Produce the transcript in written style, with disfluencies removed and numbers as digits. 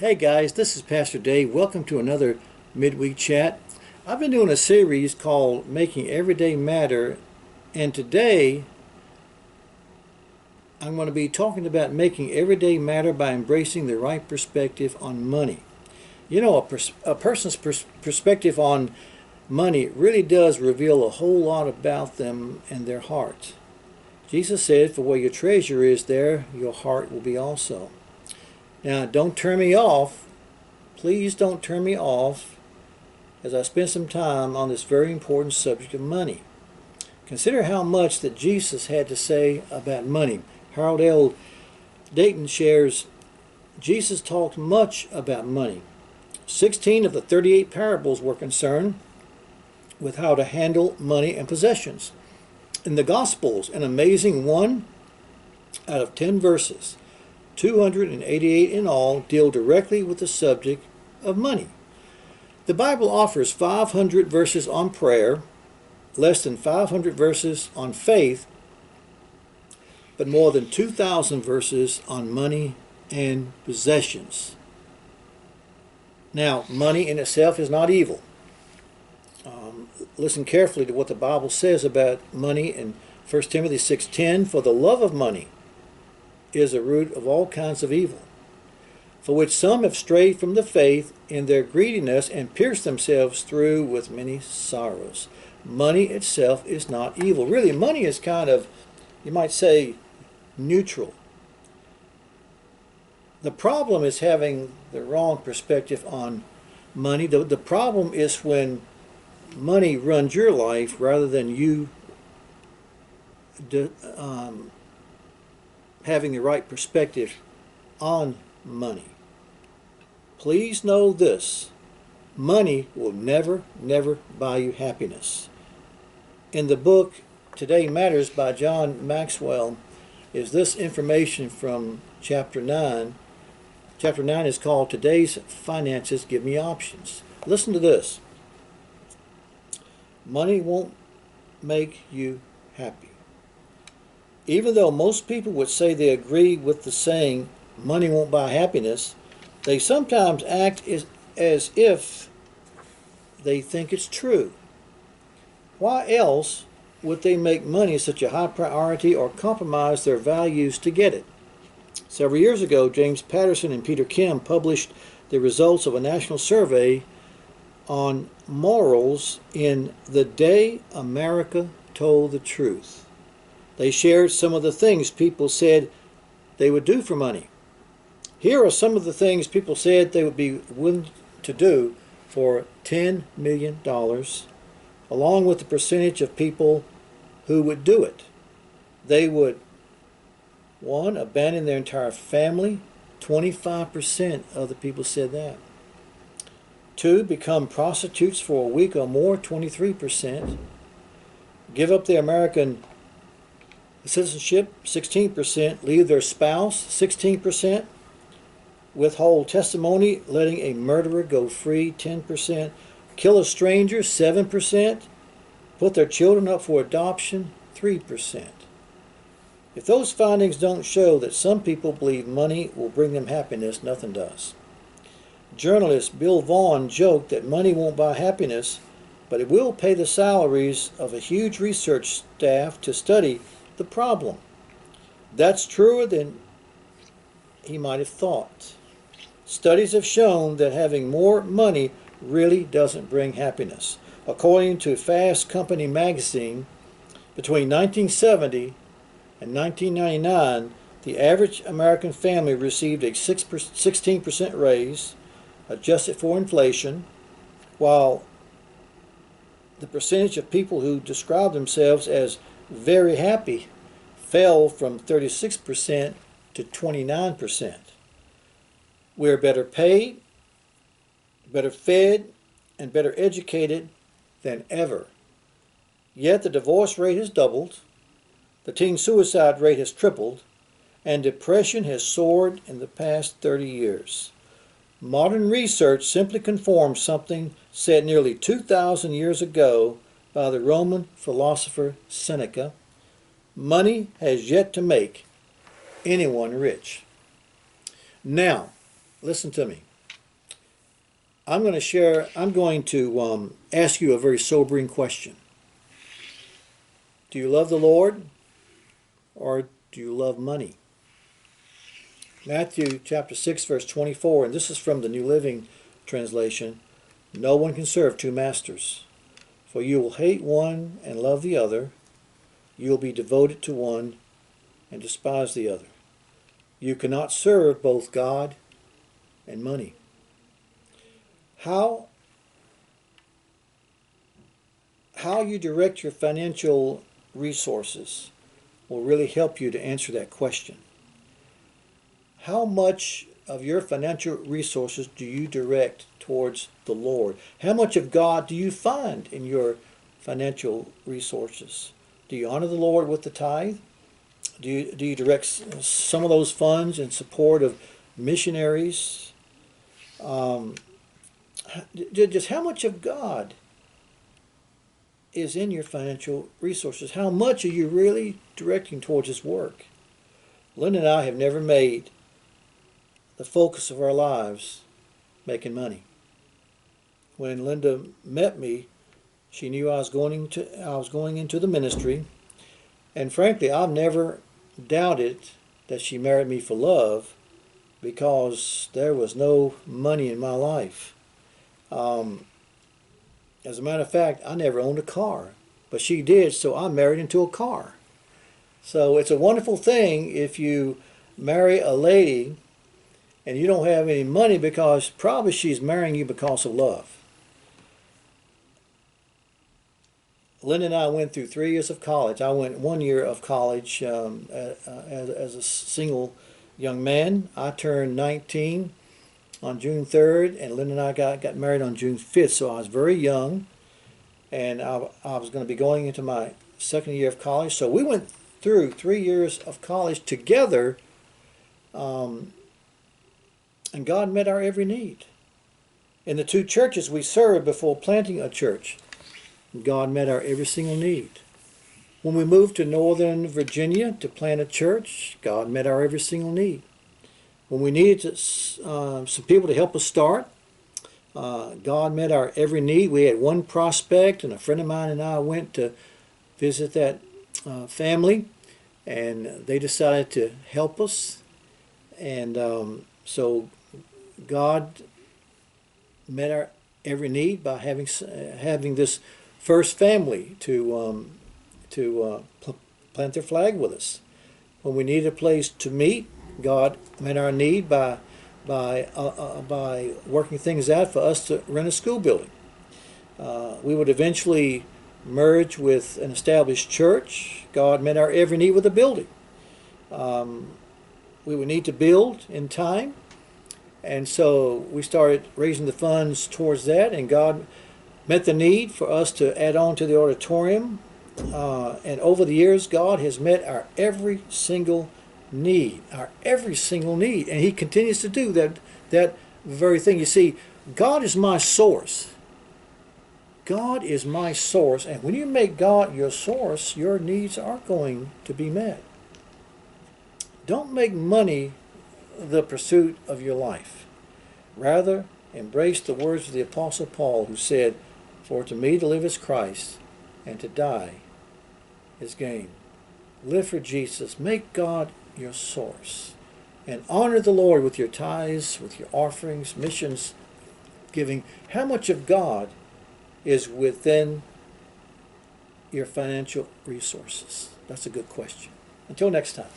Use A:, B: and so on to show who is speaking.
A: Hey guys, this is Pastor Dave. Welcome to another midweek chat. I've been doing a series called Making Everyday Matter, and today I'm going to be talking about making everyday matter by embracing the right perspective on money. You know, a person's perspective on money really does reveal a whole lot about them and their heart. Jesus said, "For where your treasure is, there your heart will be also." Now, don't turn me off. Please don't turn me off as I spend some time on this very important subject of money. Consider how much that Jesus had to say about money. Harold L. Dayton shares, Jesus talked much about money. 16 of the 38 parables were concerned with how to handle money and possessions. In the Gospels, an amazing 1 out of 10 verses, 288 in all, deal directly with the subject of money. The Bible offers 500 verses on prayer, less than 500 verses on faith, but more than 2,000 verses on money and possessions. Now, money in itself is not evil. Listen carefully to what the Bible says about money in 1 Timothy 6:10. For the love of money is a root of all kinds of evil, for which some have strayed from the faith in their greediness and pierced themselves through with many sorrows. Money itself is not evil. Really, money is kind of, you might say, neutral. The problem is having the wrong perspective on money. The problem is when money runs your life rather than you having the right perspective on money. Please know this: money will never buy you happiness. In the book Today Matters by John Maxwell is this information from chapter 9. Chapter 9 is called Today's Finances Give Me Options. Listen to this. Money won't make you happy. Even though most people would say they agree with the saying, money won't buy happiness, they sometimes act as if they think it's true. Why else would they make money such a high priority or compromise their values to get it? Several years ago, James Patterson and Peter Kim published the results of a national survey on morals in The Day America Told the Truth. They shared some of the things people said they would do for money. Here are some of the things people said they would be willing to do for $10 million, along with the percentage of people who would do it. They would, 1, abandon their entire family. 25% of the people said that. 2, become prostitutes for a week or more. 23%. Give up their American citizenship. 16%. Leave their spouse. 16%. Withhold testimony, letting a murderer go free. 10%. Kill a stranger. 7%. Put their children up for adoption. 3%. If those findings don't show that some people believe money will bring them happiness, nothing does. Journalist Bill Vaughan joked that money won't buy happiness, but it will pay the salaries of a huge research staff to study the problem. That's truer than he might have thought. Studies have shown that having more money really doesn't bring happiness. According to Fast Company magazine, between 1970 and 1999, the average American family received a 16% raise, adjusted for inflation, while the percentage of people who describe themselves as very happy fell from 36% to 29%. We're better paid, better fed, and better educated than ever. Yet the divorce rate has doubled, the teen suicide rate has tripled, and depression has soared in the past 30 years. Modern research simply confirms something said nearly 2,000 years ago by the Roman philosopher Seneca: money has yet to make anyone rich. Now, listen to me. I'm going to ask you a very sobering question. Do you love the Lord, or do you love money? Matthew chapter 6, verse 24, and this is from the New Living Translation. No one can serve two masters, for you will hate one and love the other. You will be devoted to one and despise the other. You cannot serve both God and money. How you direct your financial resources will really help you to answer that question. How much of your financial resources do you direct towards the Lord? How much of God do you find in your financial resources? Do you honor the Lord with the tithe? Do you direct some of those funds in support of missionaries? Just how much of God is in your financial resources? How much are you really directing towards His work? Linda and I have never made the focus of our lives making money. When Linda met me, she knew I was going into the ministry, and frankly, I've never doubted that she married me for love, because there was no money in my life. As a matter of fact, I never owned a car, but she did, so I married into a car. So it's a wonderful thing if you marry a lady and you don't have any money, because probably she's marrying you because of love. Linda and I went through 3 years of college. I went 1 year of college as a single young man. I turned 19 on June 3rd, and Linda and I got married on June 5th, so I was very young, and I was going to be going into my second year of college. So we went through 3 years of college together, and God met our every need. In the 2 churches we served before planting a church, God met our every single need. When we moved to Northern Virginia to plant a church, God met our every single need. When we needed some people to help us start, God met our every need. We had one prospect, and a friend of mine and I went to visit that family, and they decided to help us. And so God met our every need by having this first family to plant their flag with us. When we needed a place to meet, God met our need by working things out for us to rent a school building. We would eventually merge with an established church. God met our every need with a building. We would need to build in time, and so we started raising the funds towards that, and God met the need for us to add on to the auditorium. And over the years, God has met our every single need, and He continues to do that very thing. You see, God is my source. God is my source, and when you make God your source, your needs are going to be met. Don't make money the pursuit of your life. Rather, embrace the words of the Apostle Paul, who said, "For to me to live is Christ, and to die is gain." Live for Jesus. Make God your source. And honor the Lord with your tithes, with your offerings, missions, giving. How much of God is within your financial resources? That's a good question. Until next time.